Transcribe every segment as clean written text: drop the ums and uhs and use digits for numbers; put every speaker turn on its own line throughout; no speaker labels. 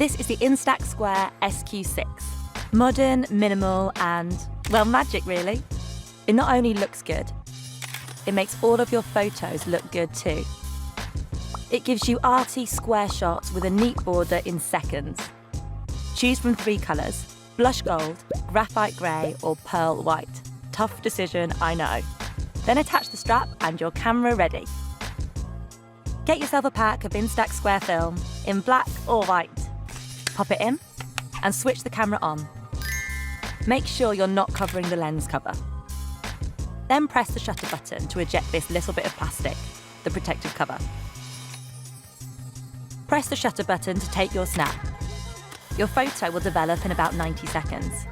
This is the Instax Square SQ6. Modern, minimal, and, well, magic really. It not only looks good, it makes all of your photos look good too. It gives you arty square shots with a neat border in seconds. Choose from 3 colours: blush gold, graphite grey, or pearl white. Tough decision, I know. Then attach the strap and your camera ready. Get yourself a pack of Instax Square film in black or white. Pop it in and switch the camera on. Make sure you're not covering the lens cover. Then press the shutter button to eject this little bit of plastic, the protective cover. Press the shutter button to take your snap. Your photo will develop in about 90 seconds.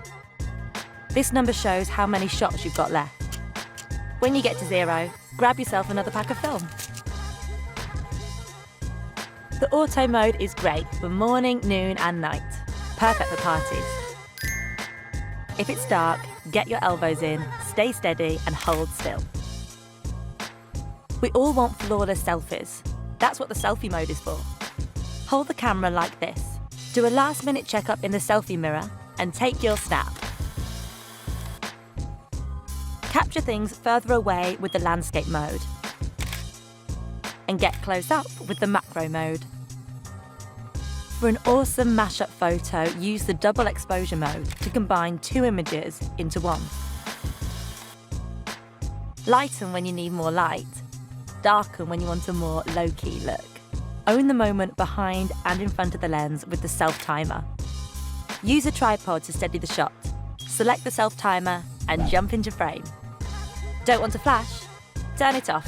This number shows how many shots you've got left. When you get to 0, grab yourself another pack of film. The auto mode is great for morning, noon and night. Perfect for parties. If it's dark, get your elbows in, stay steady and hold still. We all want flawless selfies. That's what the selfie mode is for. Hold the camera like this. Do a last-minute checkup in the selfie mirror and take your snap. Capture things further away with the landscape mode. And get close up with the macro mode. For an awesome mashup photo, use the double exposure mode to combine 2 images into one. Lighten when you need more light, darken when you want a more low-key look. Own the moment behind and in front of the lens with the self-timer. Use a tripod to steady the shot. Select the self-timer and jump into frame. Don't want to flash? Turn it off.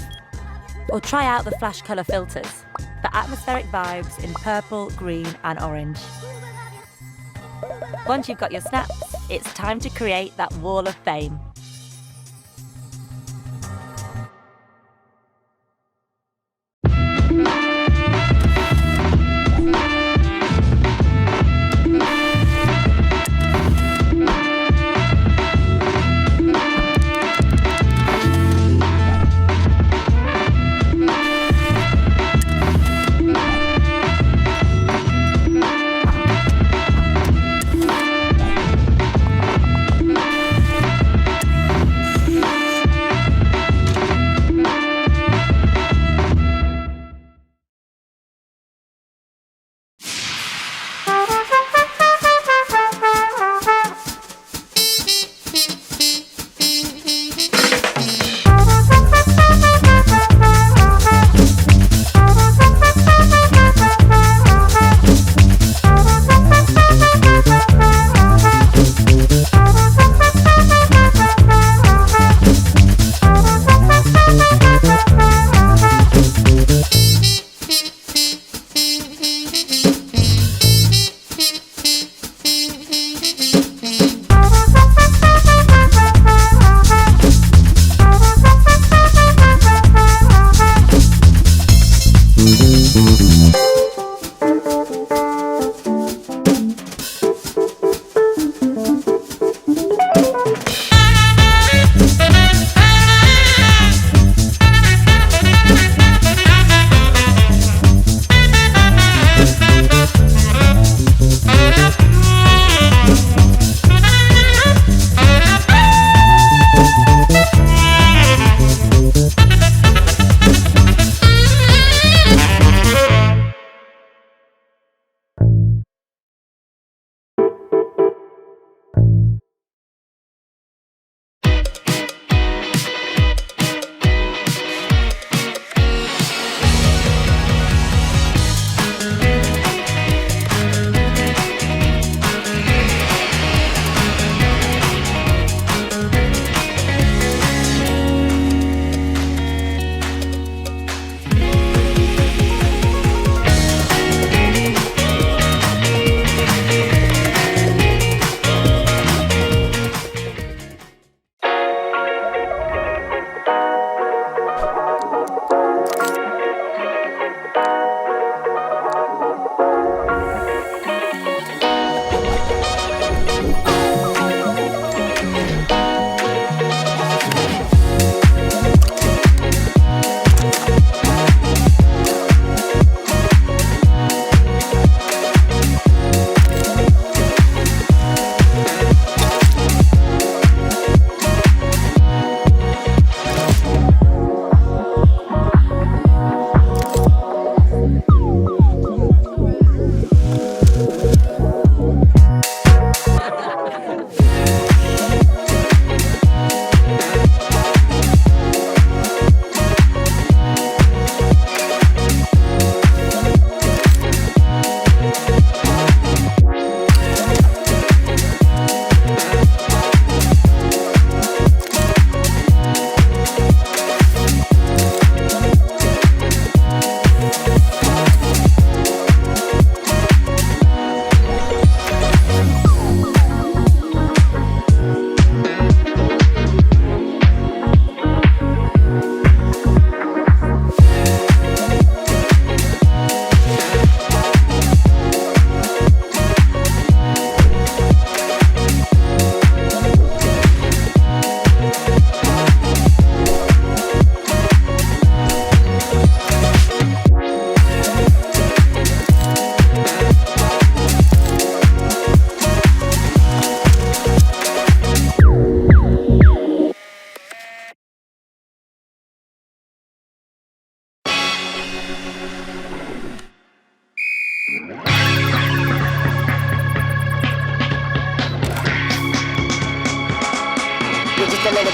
Or try out the flash colour filters for atmospheric vibes in purple, green and orange. Once you've got your snaps, it's time to create that wall of fame.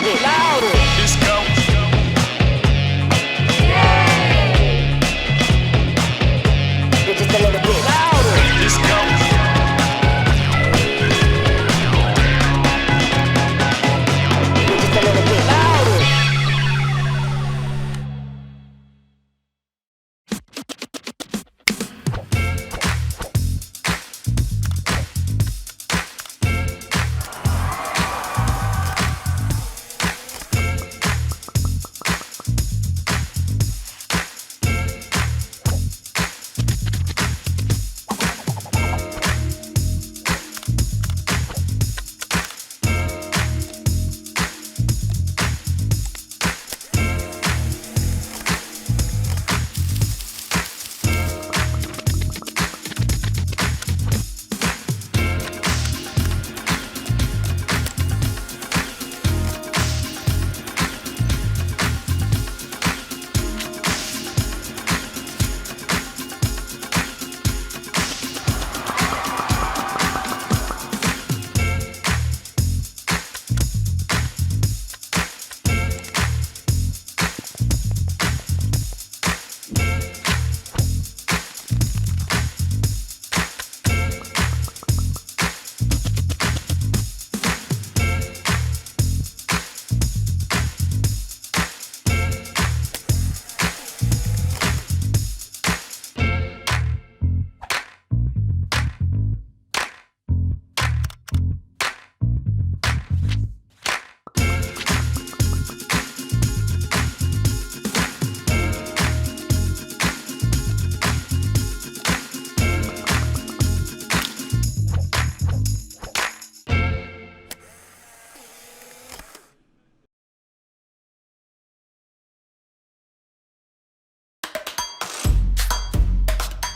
bit louder. Disco. Just a little bit louder. Disco. Just a little bit louder.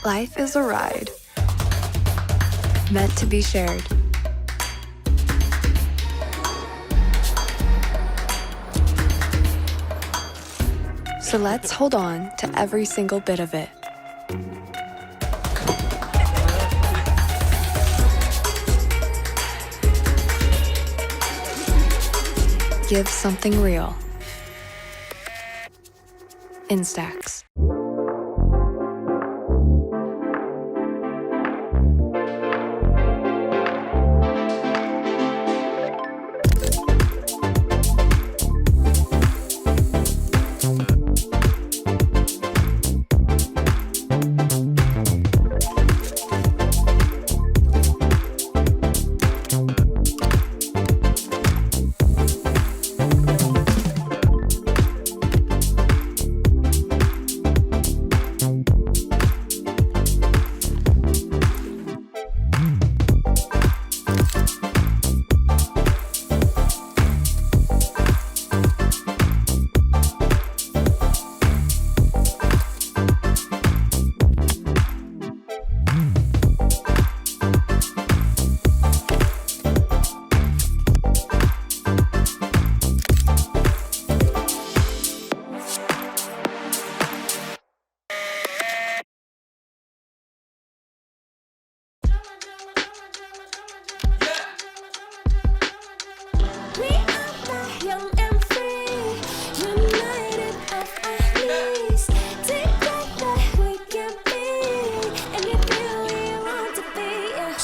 Life is a ride, meant to be shared. So let's hold on to every single bit of it. Give something real. Instax.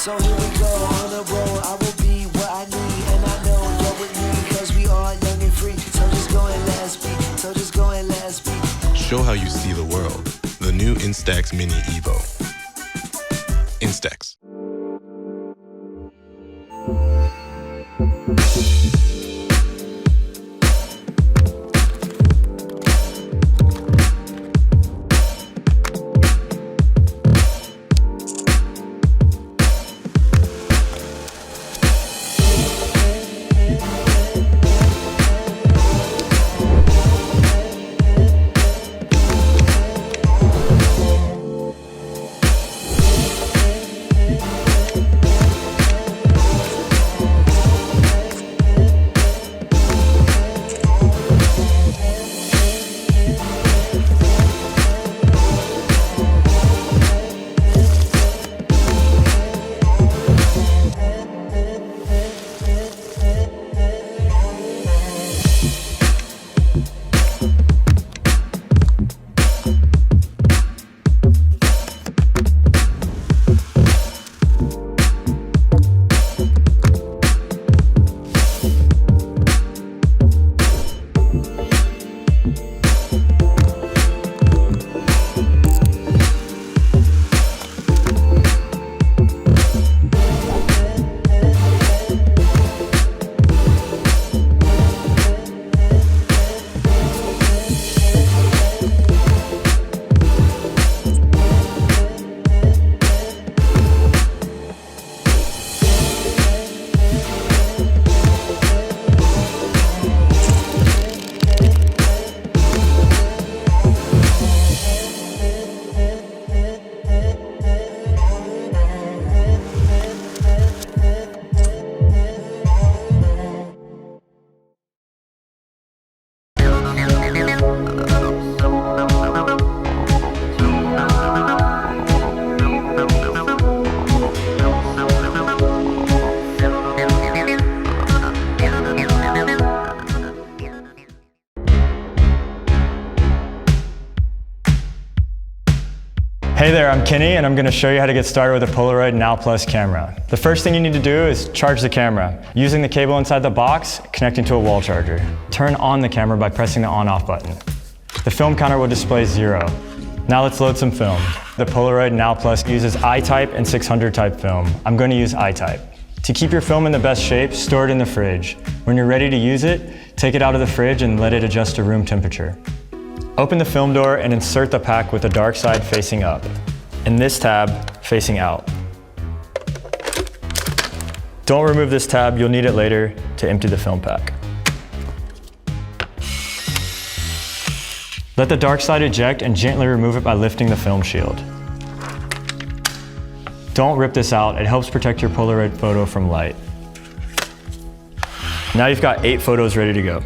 So here we go, on the road, I will be what I need, and I know you're with me, cause we are young and free. So just go and let's be, so just go and let's be.
Show how you see the world. The new Instax Mini Evo. Instax.
Hey there, I'm Kenny and I'm going to show you how to get started with a Polaroid Now Plus camera. The first thing you need to do is charge the camera. Using the cable inside the box, connecting to a wall charger. Turn on the camera by pressing the on-off button. The film counter will display 0. Now let's load some film. The Polaroid Now Plus uses I-type and 600 type film. I'm going to use I-type. To keep your film in the best shape, store it in the fridge. When you're ready to use it, take it out of the fridge and let it adjust to room temperature. Open the film door and insert the pack with the dark side facing up, and this tab facing out. Don't remove this tab, you'll need it later to empty the film pack. Let the dark side eject and gently remove it by lifting the film shield. Don't rip this out, it helps protect your Polaroid photo from light. Now you've got 8 photos ready to go.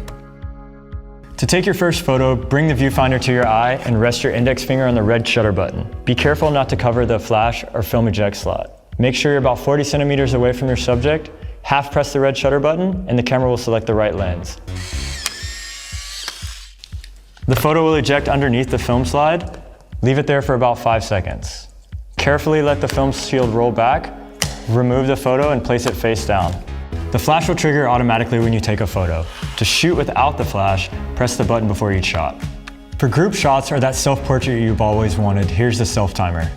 To take your first photo, bring the viewfinder to your eye and rest your index finger on the red shutter button. Be careful not to cover the flash or film eject slot. Make sure you're about 40 centimeters away from your subject, half press the red shutter button, and the camera will select the right lens. The photo will eject underneath the film slide. Leave it there for about 5 seconds. Carefully let the film shield roll back, remove the photo and place it face down. The flash will trigger automatically when you take a photo. To shoot without the flash, press the button before each shot. For group shots or that self-portrait you've always wanted, here's the self-timer.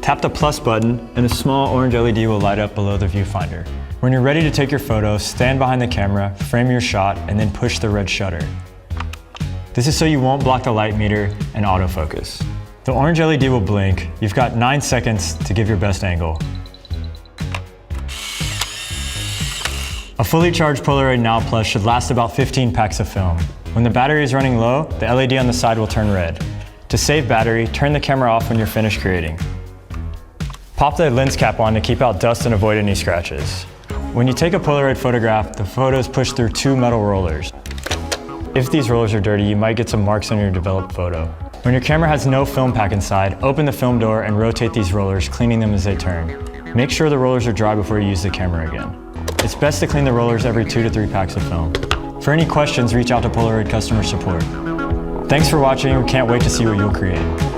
Tap the plus button and a small orange LED will light up below the viewfinder. When you're ready to take your photo, stand behind the camera, frame your shot, and then push the red shutter. This is so you won't block the light meter and autofocus. The orange LED will blink. You've got 9 seconds to give your best angle. A fully charged Polaroid Now Plus should last about 15 packs of film. When the battery is running low, the LED on the side will turn red. To save battery, turn the camera off when you're finished creating. Pop the lens cap on to keep out dust and avoid any scratches. When you take a Polaroid photograph, the photo is pushed through 2 metal rollers. If these rollers are dirty, you might get some marks on your developed photo. When your camera has no film pack inside, open the film door and rotate these rollers, cleaning them as they turn. Make sure the rollers are dry before you use the camera again. It's best to clean the rollers every 2 to 3 packs of film. For any questions, reach out to Polaroid customer support. Thanks for watching, we can't wait to see what you'll create.